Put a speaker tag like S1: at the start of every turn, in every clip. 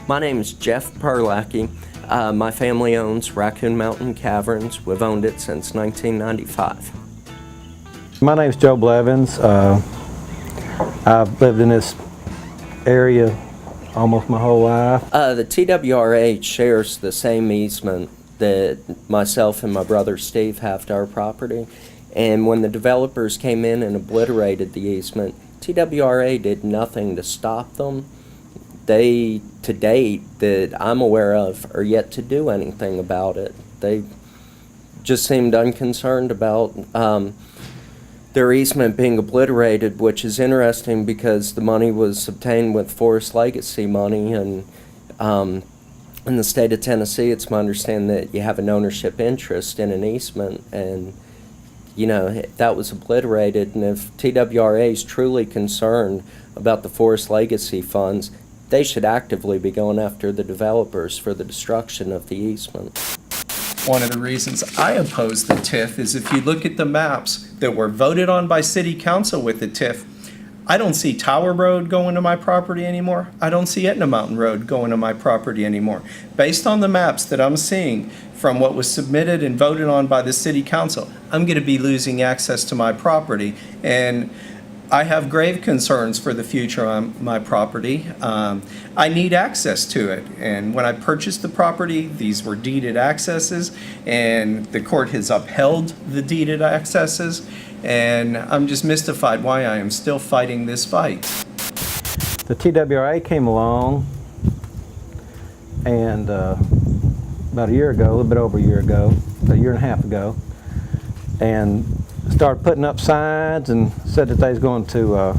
S1: My name is Jeff Perlacki. My family owns Raccoon Mountain Caverns. We've owned it since 1995.
S2: My name is Joe Blevins. I've lived in this area almost my whole life.
S1: The TWRA shares the same easement that myself and my brother Steve have to our property. And when the developers came in and obliterated the easement, TWRA did nothing to stop them. They, to date, that I'm aware of, are yet to do anything about it. They just seemed unconcerned about their easement being obliterated, which is interesting because the money was obtained with Forest Legacy money, and in the state of Tennessee, it's my understanding that you have an ownership interest in an easement, and you know, that was obliterated. And if TWRA is truly concerned about the Forest Legacy funds, they should actively be going after the developers for the destruction of the easement.
S3: One of the reasons I oppose the TIF is if you look at the maps that were voted on by City Council with the TIF, I don't see Tower Road going to my property anymore. I don't see Aetna Mountain Road going to my property anymore. Based on the maps that I'm seeing from what was submitted and voted on by the City Council, I'm going to be losing access to my property, and I have grave concerns for the future on my property. I need access to it, and when I purchased the property, these were deeded accesses, and the court has upheld the deeded accesses, and I'm just mystified why I am still fighting this fight.
S2: The TWRA came along, and about a year ago, a little bit over a year ago, a year and a half ago, and started putting up signs and said that they was going to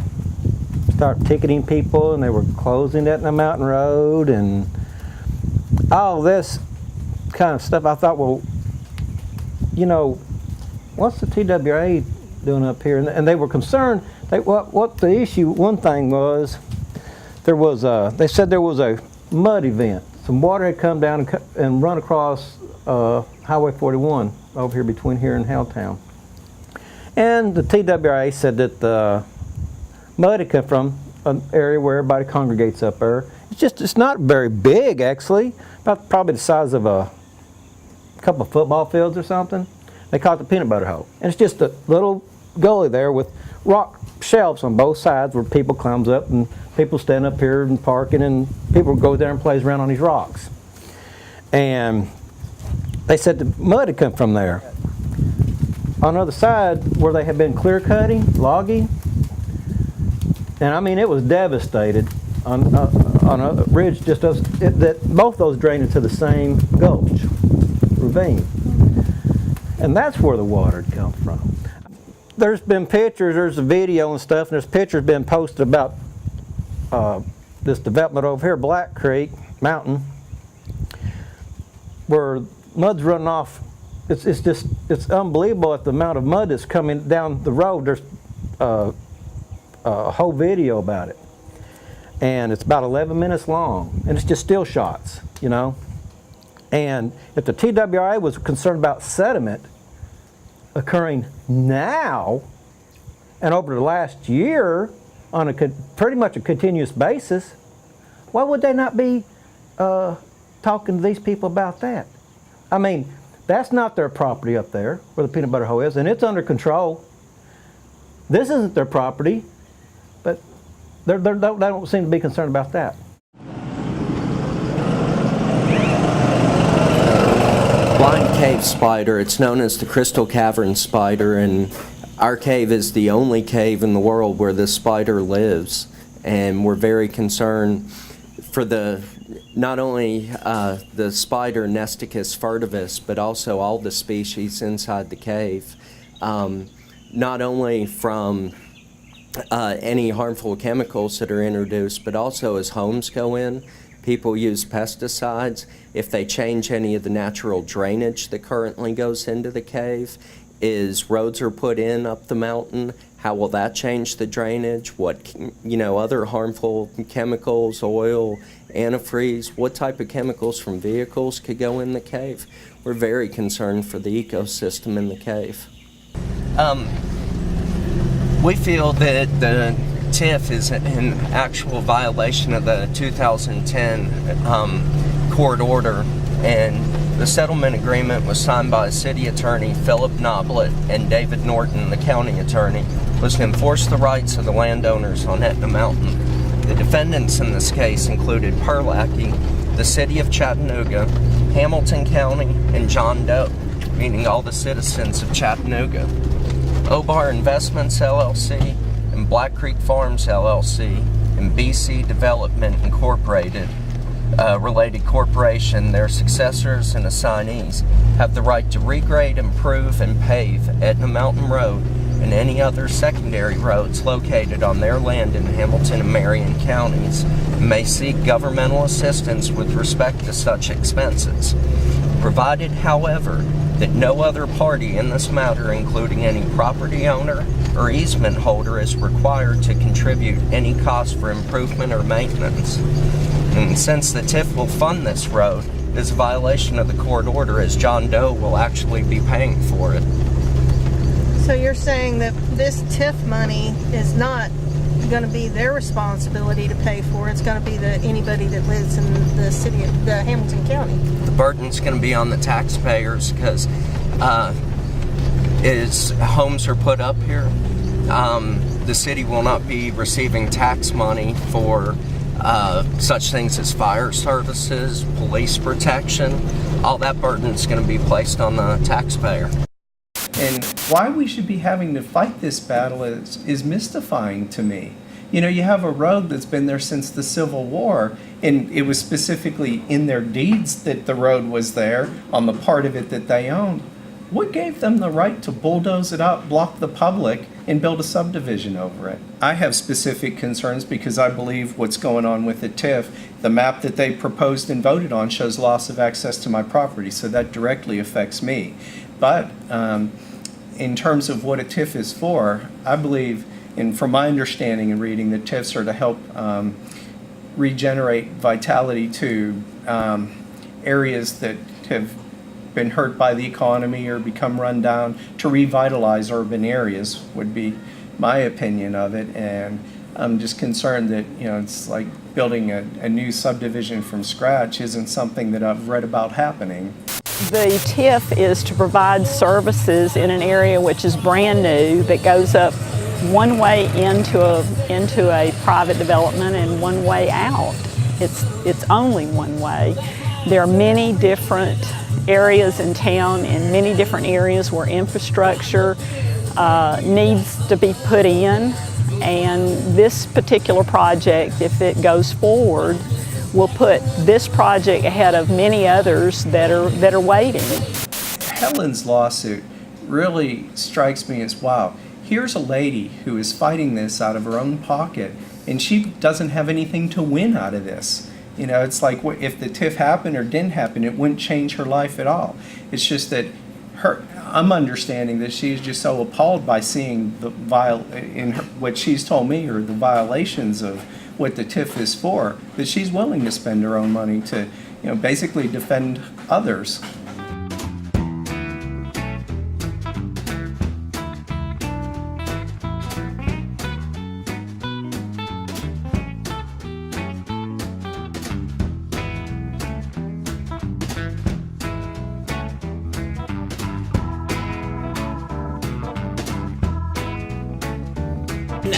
S2: start ticketing people, and they were closing Aetna Mountain Road and all this kind of stuff. I thought, well, you know, what's the TWRA doing up here? And they were concerned. What the issue, one thing was, they said there was a mud event. Some water had come down and run across Highway 41 over here between here and Helltown. And the TWRA said that the mud had come from an area where everybody congregates up there. It's not very big, actually, about probably the size of a couple of football fields or something. They call it the peanut butter hole. And it's just a little gully there with rock shelves on both sides where people climbs up, and people stand up here and parking, and people go there and plays around on these rocks. And they said the mud had come from there. On the other side, where they had been clear cutting, logging, and I mean it was devastated on a ridge just that both those drained into the same gulch, ravine, and that's where the water had come from. There's been pictures, there's a video and stuff, and there's pictures been posted about this development over here, Black Creek Mountain, where mud's running off. It's unbelievable at the amount of mud that's coming down the road. There's a whole video about it, and it's about 11 minutes long, and it's just still shots, you know. And if the TWRA was concerned about sediment occurring now and over the last year on a pretty much a continuous basis, why would they not be talking to these people about that? I mean, that's not their property up there where the peanut butter hole is, and it's under control. This isn't their property, but they don't seem to be concerned about that.
S1: Blind cave spider, it's known as the crystal cavern spider, and our cave is the only cave in the world where this spider lives, and we're very concerned for not only the spider Nesticus furtivus, but also all the species inside the cave, not only from any harmful chemicals that are introduced, but also as homes go in, people use pesticides. If they change any of the natural drainage that currently goes into the cave, is roads are put in up the mountain, how will that change the drainage? What, you know, other harmful chemicals, oil, antifreeze, what type of chemicals from vehicles could go in the cave? We're very concerned for the ecosystem in the cave. We feel that the TIF is in actual violation of the 2010 court order, and the settlement agreement was signed by City Attorney Philip Noblet and David Norton, the county attorney, was to enforce the rights of the landowners on Aetna Mountain. The defendants in this case included Purlackey, the City of Chattanooga, Hamilton County, and John Doe, meaning all the citizens of Chattanooga. Obar Investments LLC and Black Creek Farms LLC and BC Development Incorporated, related corporation, their successors and assignees, have the right to regrade, improve, and pave Aetna Mountain Road and any other secondary roads located on their land in Hamilton and Marion counties, and may seek governmental assistance with respect to such expenses. Provided, however, that no other party in this matter, including any property owner or easement holder, is required to contribute any cost for improvement or maintenance. And since the TIF will fund this road, it is a violation of the court order, as John Doe will actually be paying for it.
S4: So you're saying that this TIF money is not going to be their responsibility to pay for? It's going to be anybody that lives in the city of the Hamilton County.
S1: The burden's going to be on the taxpayers because as homes are put up here, the city will not be receiving tax money for such things as fire services, police protection. All that burden is going to be placed on the taxpayer.
S3: And why we should be having to fight this battle is mystifying to me. You know, you have a road that's been there since the Civil War, and it was specifically in their deeds that the road was there on the part of it that they owned. What gave them the right to bulldoze it up, block the public, and build a subdivision over it? I have specific concerns because I believe what's going on with the TIF, the map that they proposed and voted on shows loss of access to my property, so that directly affects me. But in terms of what a TIF is for, I believe, and from my understanding and reading, the TIFs are to help regenerate vitality to areas that have been hurt by the economy or become run down, to revitalize urban areas would be my opinion of it. And I'm just concerned that, you know, it's like building a new subdivision from scratch isn't something that I've read about happening.
S5: The TIF is to provide services in an area which is brand new, that goes up one way into a private development and one way out. It's only one way. There are many different areas in town and many different areas where infrastructure needs to be put in, and this particular project, if it goes forward, will put this project ahead of many others that are waiting.
S3: Helen's lawsuit really strikes me as, wow, here's a lady who is fighting this out of her own pocket, and she doesn't have anything to win out of this. You know, it's like if the TIF happened or didn't happen, it wouldn't change her life at all. It's just that I'm understanding that she's just so appalled by seeing the what she's told me are the violations of what the TIF is for, that she's willing to spend her own money to, you know, basically defend others.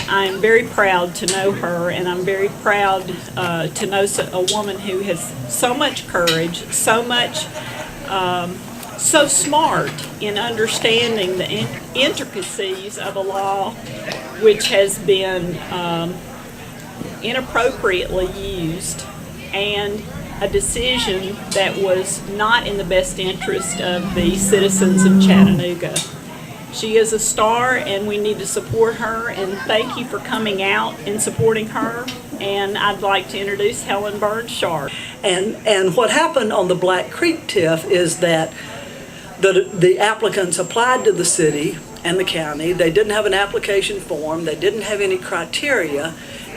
S5: I'm very proud to know her, and I'm very proud to know a woman who has so much courage, so smart in understanding the intricacies of a law which has been inappropriately used, and a decision that was not in the best interest of the citizens of Chattanooga. She is a star, and we need to support her, and thank you for coming out and supporting her. And I'd like to introduce Helen Burns-Sharp.
S6: And what happened on the Black Creek TIF is that the applicants applied to the city and the county. They didn't have an application form, they didn't have any criteria,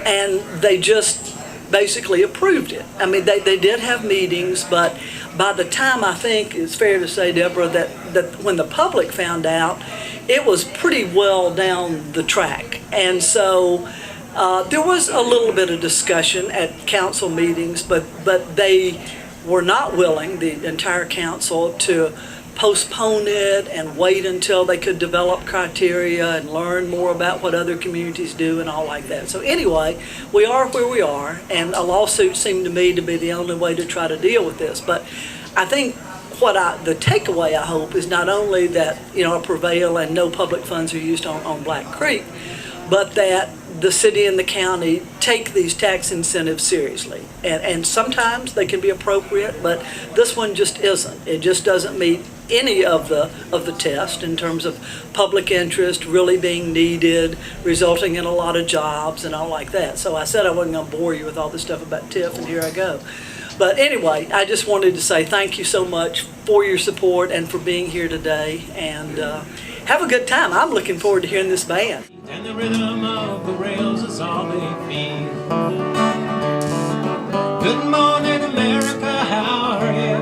S6: and they just basically approved it. I mean, they did have meetings, but by the time, I think it's fair to say, Deborah, that when the public found out, it was pretty well down the track. And so There was a little bit of discussion at council meetings, but they were not willing, the entire council, to postpone it and wait until they could develop criteria and learn more about what other communities do and all like that. So anyway, we are where we are, and a lawsuit seemed to me to be the only way to try to deal with this. But I think the takeaway, I hope, is not only that, I prevail and no public funds are used on Black Creek, but that the city and the county take these tax incentives seriously. And sometimes they can be appropriate, but this one just isn't. It just doesn't meet any of the test in terms of public interest really being needed, resulting in a lot of jobs and all like that. So I said I wasn't going to bore you with all this stuff about TIF, and here I go. But anyway, I just wanted to say thank you so much for your support and for being here today, and have a good time. I'm looking forward to hearing this band.
S7: And the rhythm of the rails is all they feel. Good morning, America, how are you?